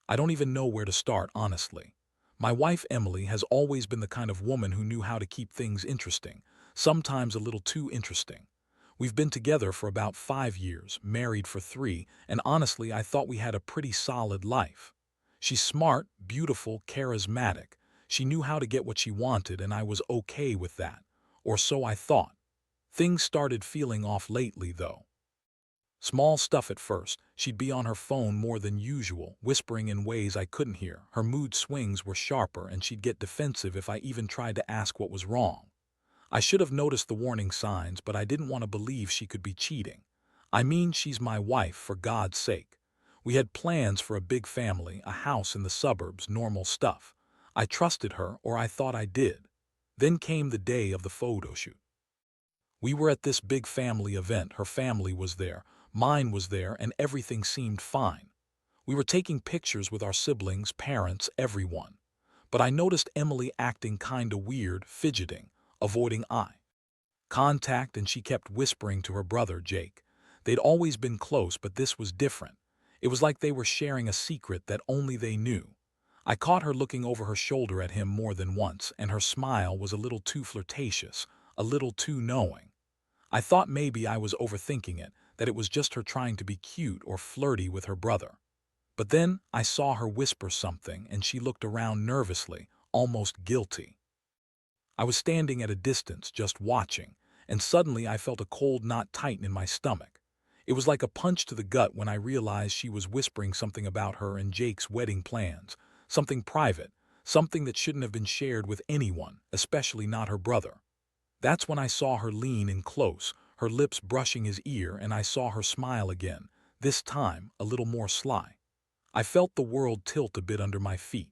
I don't even know where to start, honestly. My wife, Emily, has always been the kind of woman who knew how to keep things interesting, sometimes a little too interesting. We've been together for about 5 years, married for 3, and honestly, I thought we had a pretty solid life. She's smart, beautiful, charismatic. She knew how to get what she wanted, and I was okay with that. Or so I thought. Things started feeling off lately, though. Small stuff at first. She'd be on her phone more than usual, whispering in ways I couldn't hear. Her mood swings were sharper, and she'd get defensive if I even tried to ask what was wrong. I should have noticed the warning signs, but I didn't want to believe she could be cheating. I mean, she's my wife, for God's sake. We had plans for a big family, a house in the suburbs, normal stuff. I trusted her, or I thought I did. Then came the day of the photo shoot. We were at this big family event. Her family was there, mine was there, and everything seemed fine. We were taking pictures with our siblings, parents, everyone. But I noticed Emily acting kinda weird, fidgeting, avoiding eye contact, and she kept whispering to her brother, Jake. They'd always been close, but this was different. It was like they were sharing a secret that only they knew. I caught her looking over her shoulder at him more than once, and her smile was a little too flirtatious, a little too knowing. I thought maybe I was overthinking it, that it was just her trying to be cute or flirty with her brother. But then I saw her whisper something, and she looked around nervously, almost guilty. I was standing at a distance, just watching, and suddenly I felt a cold knot tighten in my stomach. It was like a punch to the gut when I realized she was whispering something about her and Jake's wedding plans, something private, something that shouldn't have been shared with anyone, especially not her brother. That's when I saw her lean in close, her lips brushing his ear, and I saw her smile again, this time a little more sly. I felt the world tilt a bit under my feet.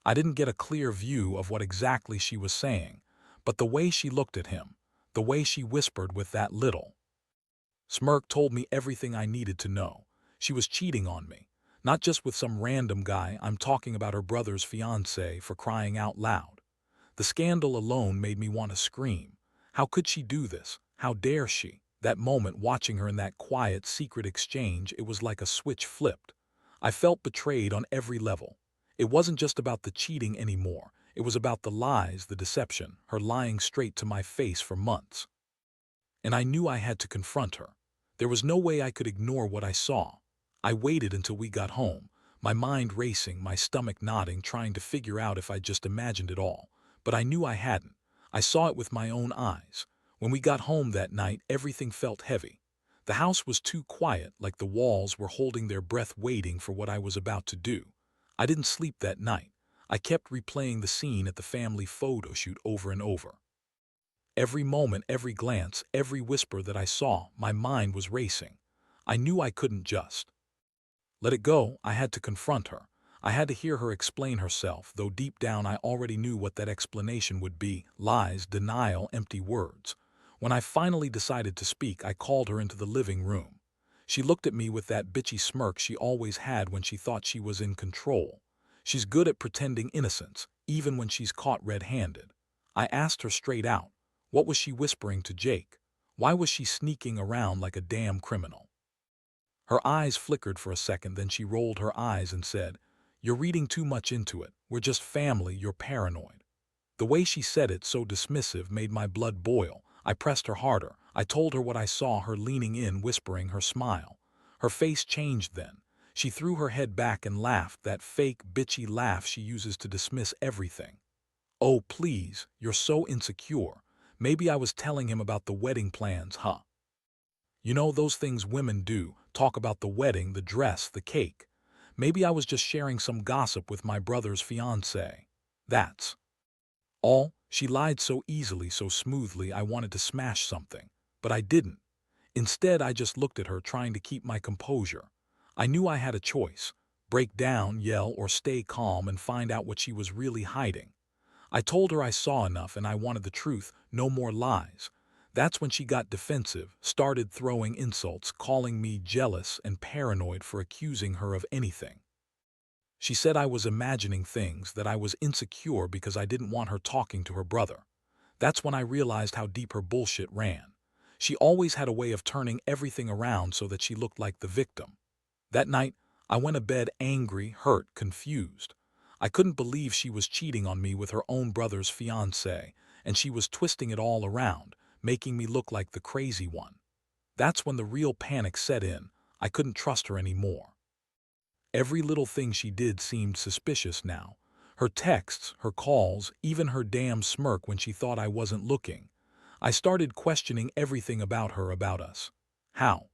I didn't get a clear view of what exactly she was saying, but the way she looked at him, the way she whispered with that little smirk told me everything I needed to know. She was cheating on me, not just with some random guy. I'm talking about her brother's fiancé, for crying out loud. The scandal alone made me want to scream. How could she do this? How dare she? That moment, watching her in that quiet, secret exchange, it was like a switch flipped. I felt betrayed on every level. It wasn't just about the cheating anymore. It was about the lies, the deception, her lying straight to my face for months. And I knew I had to confront her. There was no way I could ignore what I saw. I waited until we got home, my mind racing, my stomach knotting, trying to figure out if I just imagined it all. But I knew I hadn't. I saw it with my own eyes. When we got home that night, everything felt heavy. The house was too quiet, like the walls were holding their breath, waiting for what I was about to do. I didn't sleep that night. I kept replaying the scene at the family photo shoot over and over. Every moment, every glance, every whisper that I saw, my mind was racing. I knew I couldn't just let it go. I had to confront her. I had to hear her explain herself, though deep down I already knew what that explanation would be: lies, denial, empty words. When I finally decided to speak, I called her into the living room. She looked at me with that bitchy smirk she always had when she thought she was in control. She's good at pretending innocence, even when she's caught red-handed. I asked her straight out, what was she whispering to Jake? Why was she sneaking around like a damn criminal? Her eyes flickered for a second, then she rolled her eyes and said, "You're reading too much into it. We're just family, you're paranoid." The way she said it, so dismissive, made my blood boil. I pressed her harder. I told her what I saw, her leaning in, whispering, her smile. Her face changed then. She threw her head back and laughed, that fake, bitchy laugh she uses to dismiss everything. "Oh, please, you're so insecure. Maybe I was telling him about the wedding plans, huh? You know, those things women do, talk about the wedding, the dress, the cake. Maybe I was just sharing some gossip with my brother's fiancé. That's all." She lied so easily, so smoothly, I wanted to smash something. But I didn't. Instead, I just looked at her, trying to keep my composure. I knew I had a choice: break down, yell, or stay calm and find out what she was really hiding. I told her I saw enough and I wanted the truth, no more lies. That's when she got defensive, started throwing insults, calling me jealous and paranoid for accusing her of anything. She said I was imagining things, that I was insecure because I didn't want her talking to her brother. That's when I realized how deep her bullshit ran. She always had a way of turning everything around so that she looked like the victim. That night, I went to bed angry, hurt, confused. I couldn't believe she was cheating on me with her own brother's fiancé, and she was twisting it all around, making me look like the crazy one. That's when the real panic set in. I couldn't trust her anymore. Every little thing she did seemed suspicious now. Her texts, her calls, even her damn smirk when she thought I wasn't looking. I started questioning everything about her, about us. How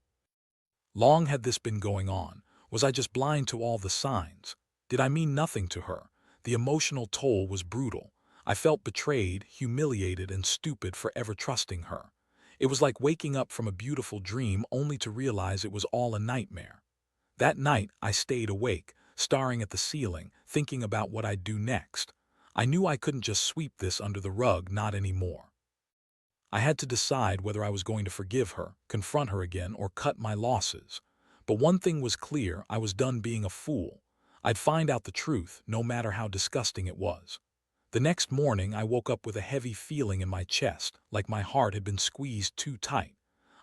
long had this been going on? Was I just blind to all the signs? Did I mean nothing to her? The emotional toll was brutal. I felt betrayed, humiliated, and stupid for ever trusting her. It was like waking up from a beautiful dream only to realize it was all a nightmare. That night, I stayed awake, staring at the ceiling, thinking about what I'd do next. I knew I couldn't just sweep this under the rug, not anymore. I had to decide whether I was going to forgive her, confront her again, or cut my losses. But one thing was clear: I was done being a fool. I'd find out the truth, no matter how disgusting it was. The next morning, I woke up with a heavy feeling in my chest, like my heart had been squeezed too tight.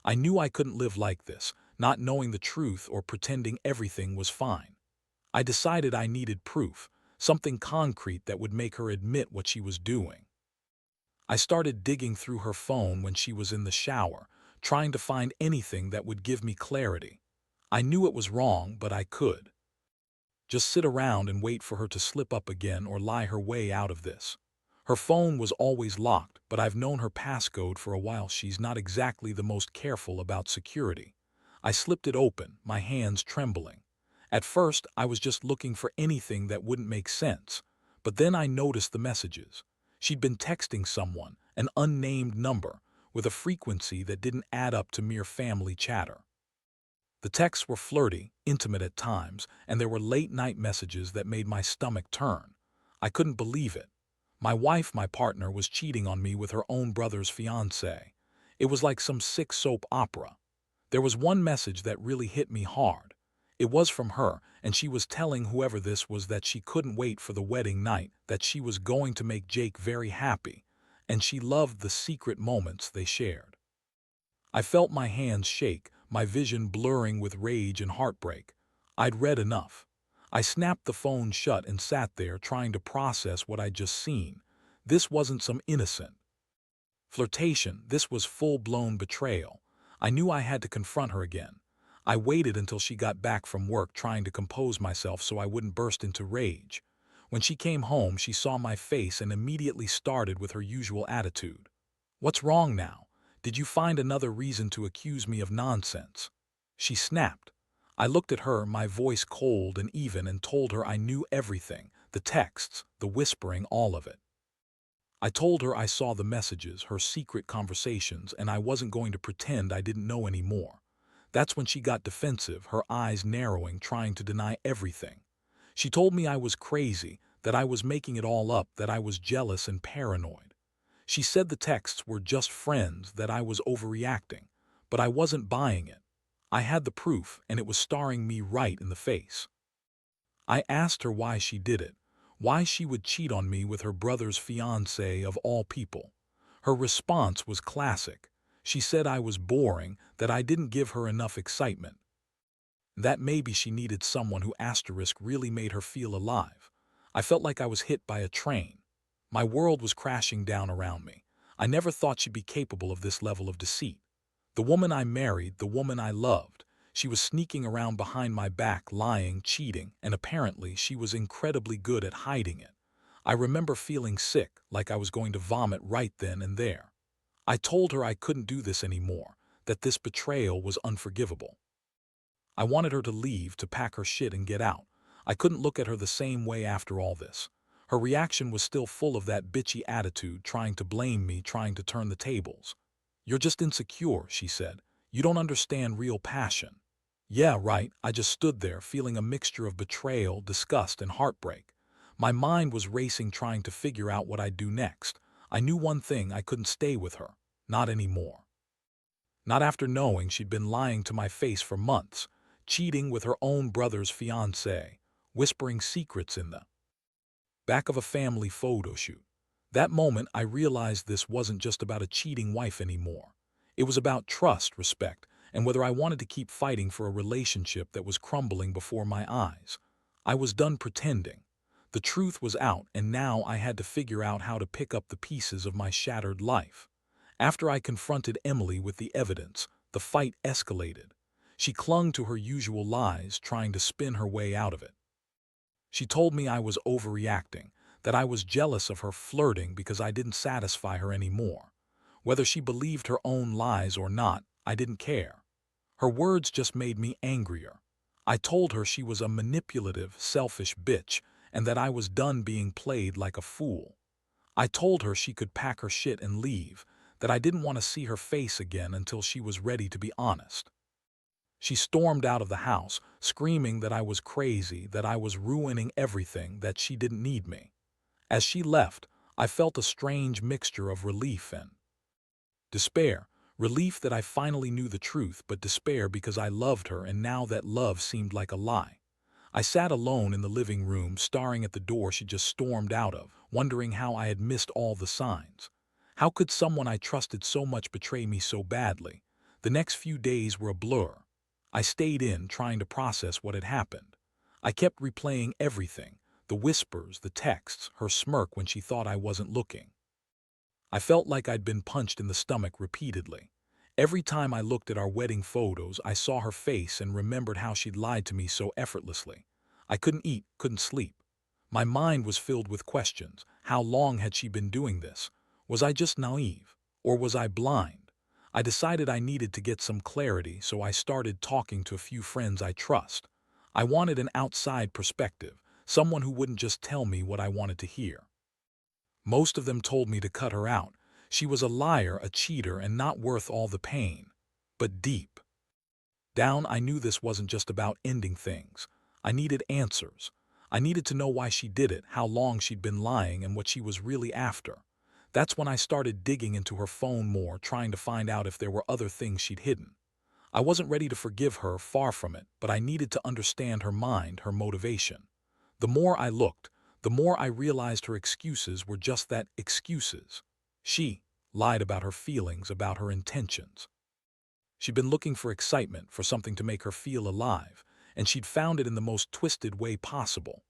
I knew I couldn't live like this, not knowing the truth or pretending everything was fine. I decided I needed proof, something concrete that would make her admit what she was doing. I started digging through her phone when she was in the shower, trying to find anything that would give me clarity. I knew it was wrong, but I could just sit around and wait for her to slip up again or lie her way out of this. Her phone was always locked, but I've known her passcode for a while. She's not exactly the most careful about security. I slipped it open, my hands trembling. At first, I was just looking for anything that wouldn't make sense, but then I noticed the messages. She'd been texting someone, an unnamed number, with a frequency that didn't add up to mere family chatter. The texts were flirty, intimate at times, and there were late-night messages that made my stomach turn. I couldn't believe it. My wife, my partner, was cheating on me with her own brother's fiancé. It was like some sick soap opera. There was one message that really hit me hard. It was from her, and she was telling whoever this was that she couldn't wait for the wedding night, that she was going to make Jake very happy, and she loved the secret moments they shared. I felt my hands shake, my vision blurring with rage and heartbreak. I'd read enough. I snapped the phone shut and sat there trying to process what I'd just seen. This wasn't some innocent flirtation, this was full-blown betrayal. I knew I had to confront her again. I waited until she got back from work, trying to compose myself so I wouldn't burst into rage. When she came home, she saw my face and immediately started with her usual attitude. "What's wrong now? Did you find another reason to accuse me of nonsense?" she snapped. I looked at her, my voice cold and even, and told her I knew everything, the texts, the whispering, all of it. I told her I saw the messages, her secret conversations, and I wasn't going to pretend I didn't know anymore. That's when she got defensive, her eyes narrowing, trying to deny everything. She told me I was crazy, that I was making it all up, that I was jealous and paranoid. She said the texts were just friends, that I was overreacting, but I wasn't buying it. I had the proof, and it was staring me right in the face. I asked her why she did it, why she would cheat on me with her brother's fiancé of all people. Her response was classic. She said I was boring, that I didn't give her enough excitement, that maybe she needed someone who really made her feel alive. I felt like I was hit by a train. My world was crashing down around me. I never thought she'd be capable of this level of deceit. The woman I married, the woman I loved, she was sneaking around behind my back, lying, cheating, and apparently she was incredibly good at hiding it. I remember feeling sick, like I was going to vomit right then and there. I told her I couldn't do this anymore, that this betrayal was unforgivable. I wanted her to leave, to pack her shit and get out. I couldn't look at her the same way after all this. Her reaction was still full of that bitchy attitude, trying to blame me, trying to turn the tables. "You're just insecure," she said. "You don't understand real passion." Yeah, right. I just stood there, feeling a mixture of betrayal, disgust, and heartbreak. My mind was racing, trying to figure out what I'd do next. I knew one thing: I couldn't stay with her. Not anymore. Not after knowing she'd been lying to my face for months, cheating with her own brother's fiancé, whispering secrets in the back of a family photo shoot. That moment, I realized this wasn't just about a cheating wife anymore. It was about trust, respect, and whether I wanted to keep fighting for a relationship that was crumbling before my eyes. I was done pretending. The truth was out, and now I had to figure out how to pick up the pieces of my shattered life. After I confronted Emily with the evidence, the fight escalated. She clung to her usual lies, trying to spin her way out of it. She told me I was overreacting, that I was jealous of her flirting because I didn't satisfy her anymore. Whether she believed her own lies or not, I didn't care. Her words just made me angrier. I told her she was a manipulative, selfish bitch and that I was done being played like a fool. I told her she could pack her shit and leave, that I didn't want to see her face again until she was ready to be honest. She stormed out of the house, screaming that I was crazy, that I was ruining everything, that she didn't need me. As she left, I felt a strange mixture of relief and despair. Relief that I finally knew the truth, but despair because I loved her and now that love seemed like a lie. I sat alone in the living room, staring at the door she just stormed out of, wondering how I had missed all the signs. How could someone I trusted so much betray me so badly? The next few days were a blur. I stayed in, trying to process what had happened. I kept replaying everything, the whispers, the texts, her smirk when she thought I wasn't looking. I felt like I'd been punched in the stomach repeatedly. Every time I looked at our wedding photos, I saw her face and remembered how she'd lied to me so effortlessly. I couldn't eat, couldn't sleep. My mind was filled with questions. How long had she been doing this? Was I just naive? Or was I blind? I decided I needed to get some clarity, so I started talking to a few friends I trust. I wanted an outside perspective, someone who wouldn't just tell me what I wanted to hear. Most of them told me to cut her out. She was a liar, a cheater, and not worth all the pain. But deep down, I knew this wasn't just about ending things. I needed answers. I needed to know why she did it, how long she'd been lying, and what she was really after. That's when I started digging into her phone more, trying to find out if there were other things she'd hidden. I wasn't ready to forgive her, far from it, but I needed to understand her mind, her motivation. The more I looked, the more I realized her excuses were just that, excuses. She lied about her feelings, about her intentions. She'd been looking for excitement, for something to make her feel alive, and she'd found it in the most twisted way possible.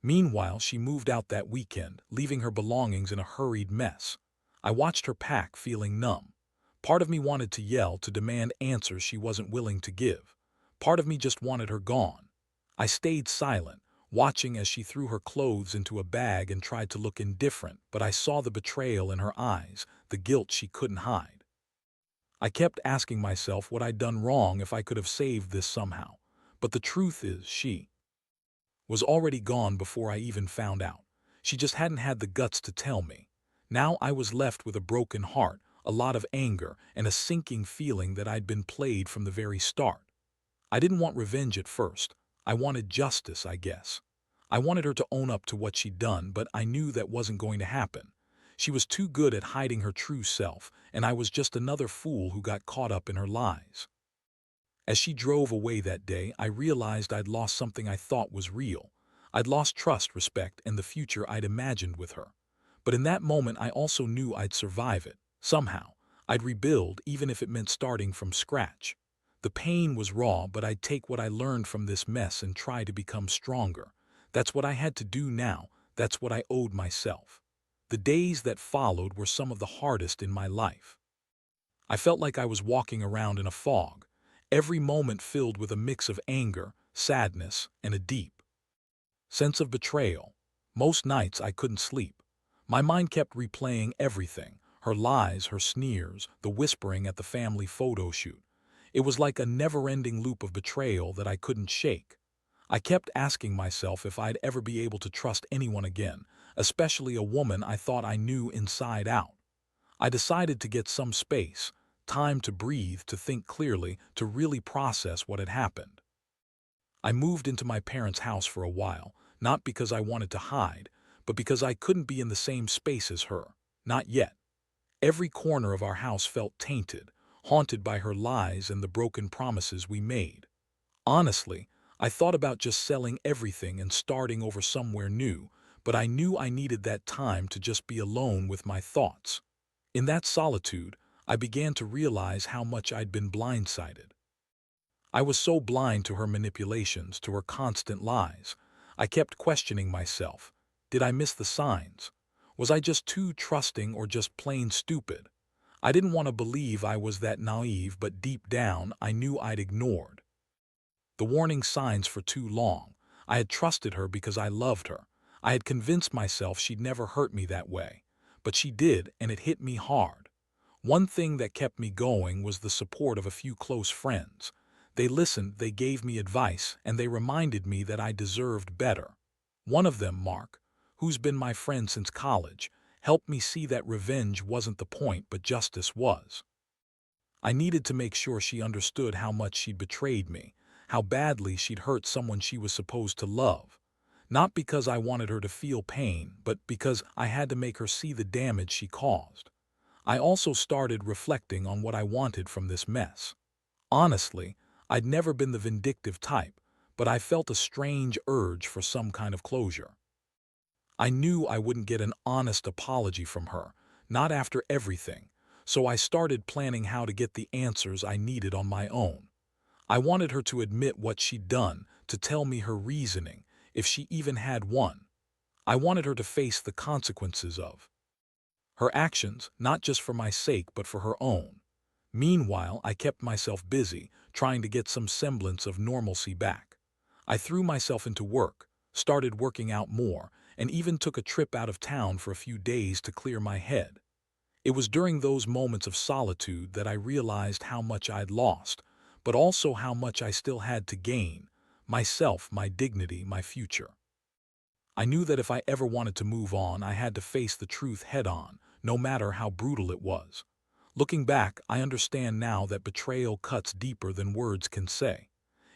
Meanwhile, she moved out that weekend, leaving her belongings in a hurried mess. I watched her pack, feeling numb. Part of me wanted to yell, to demand answers she wasn't willing to give. Part of me just wanted her gone. I stayed silent, watching as she threw her clothes into a bag and tried to look indifferent, but I saw the betrayal in her eyes, the guilt she couldn't hide. I kept asking myself what I'd done wrong, if I could have saved this somehow. But the truth is, she was already gone before I even found out. She just hadn't had the guts to tell me. Now I was left with a broken heart, a lot of anger, and a sinking feeling that I'd been played from the very start. I didn't want revenge at first. I wanted justice, I guess. I wanted her to own up to what she'd done, but I knew that wasn't going to happen. She was too good at hiding her true self, and I was just another fool who got caught up in her lies. As she drove away that day, I realized I'd lost something I thought was real. I'd lost trust, respect, and the future I'd imagined with her. But in that moment, I also knew I'd survive it. Somehow, I'd rebuild, even if it meant starting from scratch. The pain was raw, but I'd take what I learned from this mess and try to become stronger. That's what I had to do now. That's what I owed myself. The days that followed were some of the hardest in my life. I felt like I was walking around in a fog, every moment filled with a mix of anger, sadness, and a deep sense of betrayal. Most nights I couldn't sleep. My mind kept replaying everything, her lies, her sneers, the whispering at the family photo shoot. It was like a never-ending loop of betrayal that I couldn't shake. I kept asking myself if I'd ever be able to trust anyone again, especially a woman I thought I knew inside out. I decided to get some space, time to breathe, to think clearly, to really process what had happened. I moved into my parents' house for a while, not because I wanted to hide, but because I couldn't be in the same space as her. Not yet. Every corner of our house felt tainted, haunted by her lies and the broken promises we made. Honestly, I thought about just selling everything and starting over somewhere new, but I knew I needed that time to just be alone with my thoughts. In that solitude, I began to realize how much I'd been blindsided. I was so blind to her manipulations, to her constant lies. I kept questioning myself. Did I miss the signs? Was I just too trusting or just plain stupid? I didn't want to believe I was that naive, but deep down, I knew I'd ignored the warning signs for too long. I had trusted her because I loved her. I had convinced myself she'd never hurt me that way. But she did, and it hit me hard. One thing that kept me going was the support of a few close friends. They listened, they gave me advice, and they reminded me that I deserved better. One of them, Mark, who's been my friend since college, helped me see that revenge wasn't the point, but justice was. I needed to make sure she understood how much she'd betrayed me, how badly she'd hurt someone she was supposed to love. Not because I wanted her to feel pain, but because I had to make her see the damage she caused. I also started reflecting on what I wanted from this mess. Honestly, I'd never been the vindictive type, but I felt a strange urge for some kind of closure. I knew I wouldn't get an honest apology from her, not after everything, so I started planning how to get the answers I needed on my own. I wanted her to admit what she'd done, to tell me her reasoning, if she even had one. I wanted her to face the consequences of her actions, not just for my sake but for her own. Meanwhile, I kept myself busy, trying to get some semblance of normalcy back. I threw myself into work, started working out more, and even took a trip out of town for a few days to clear my head. It was during those moments of solitude that I realized how much I'd lost, but also how much I still had to gain: myself, my dignity, my future. I knew that if I ever wanted to move on, I had to face the truth head-on, no matter how brutal it was. Looking back, I understand now that betrayal cuts deeper than words can say.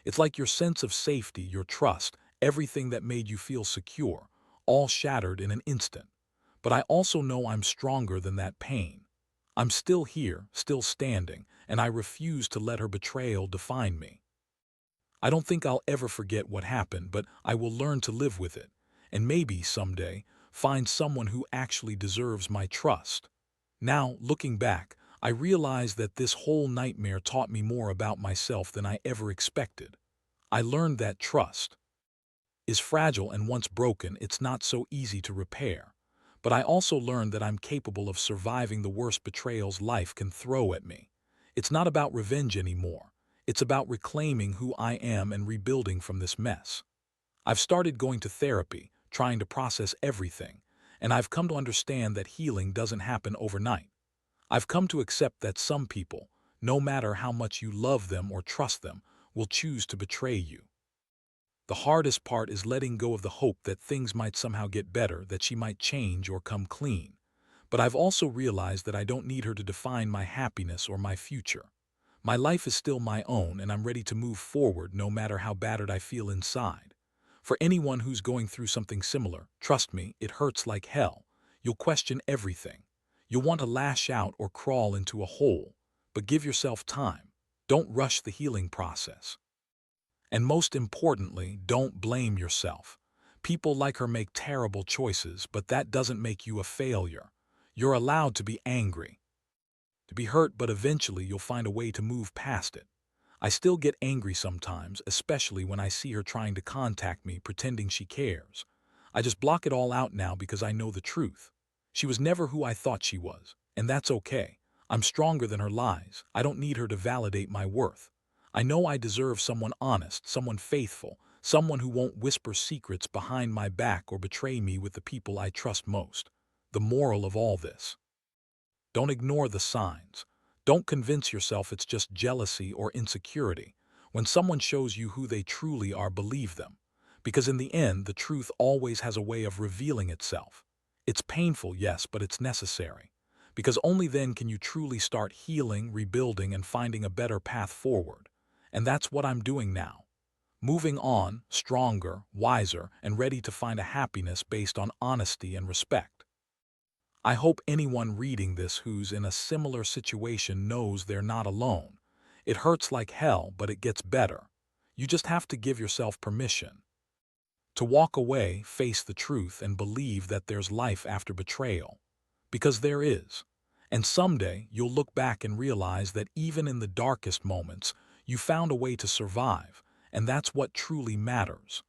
It's like your sense of safety, your trust, everything that made you feel secure, all shattered in an instant. But I also know I'm stronger than that pain. I'm still here, still standing, and I refuse to let her betrayal define me. I don't think I'll ever forget what happened, but I will learn to live with it, and maybe someday find someone who actually deserves my trust. Now, looking back, I realize that this whole nightmare taught me more about myself than I ever expected. I learned that trust is fragile, and once broken, it's not so easy to repair. But I also learned that I'm capable of surviving the worst betrayals life can throw at me. It's not about revenge anymore. It's about reclaiming who I am and rebuilding from this mess. I've started going to therapy, trying to process everything, and I've come to understand that healing doesn't happen overnight. I've come to accept that some people, no matter how much you love them or trust them, will choose to betray you. The hardest part is letting go of the hope that things might somehow get better, that she might change or come clean. But I've also realized that I don't need her to define my happiness or my future. My life is still my own, and I'm ready to move forward no matter how battered I feel inside. For anyone who's going through something similar, trust me, it hurts like hell. You'll question everything. You'll want to lash out or crawl into a hole. But give yourself time. Don't rush the healing process. And most importantly, don't blame yourself. People like her make terrible choices, but that doesn't make you a failure. You're allowed to be angry, to be hurt, but eventually you'll find a way to move past it. I still get angry sometimes, especially when I see her trying to contact me, pretending she cares. I just block it all out now because I know the truth. She was never who I thought she was, and that's okay. I'm stronger than her lies. I don't need her to validate my worth. I know I deserve someone honest, someone faithful, someone who won't whisper secrets behind my back or betray me with the people I trust most. The moral of all this: don't ignore the signs. Don't convince yourself it's just jealousy or insecurity. When someone shows you who they truly are, believe them. Because in the end, the truth always has a way of revealing itself. It's painful, yes, but it's necessary. Because only then can you truly start healing, rebuilding, and finding a better path forward. And that's what I'm doing now. Moving on, stronger, wiser, and ready to find a happiness based on honesty and respect. I hope anyone reading this who's in a similar situation knows they're not alone. It hurts like hell, but it gets better. You just have to give yourself permission to walk away, face the truth, and believe that there's life after betrayal. Because there is. And someday you'll look back and realize that even in the darkest moments, You found a way to survive, and that's what truly matters.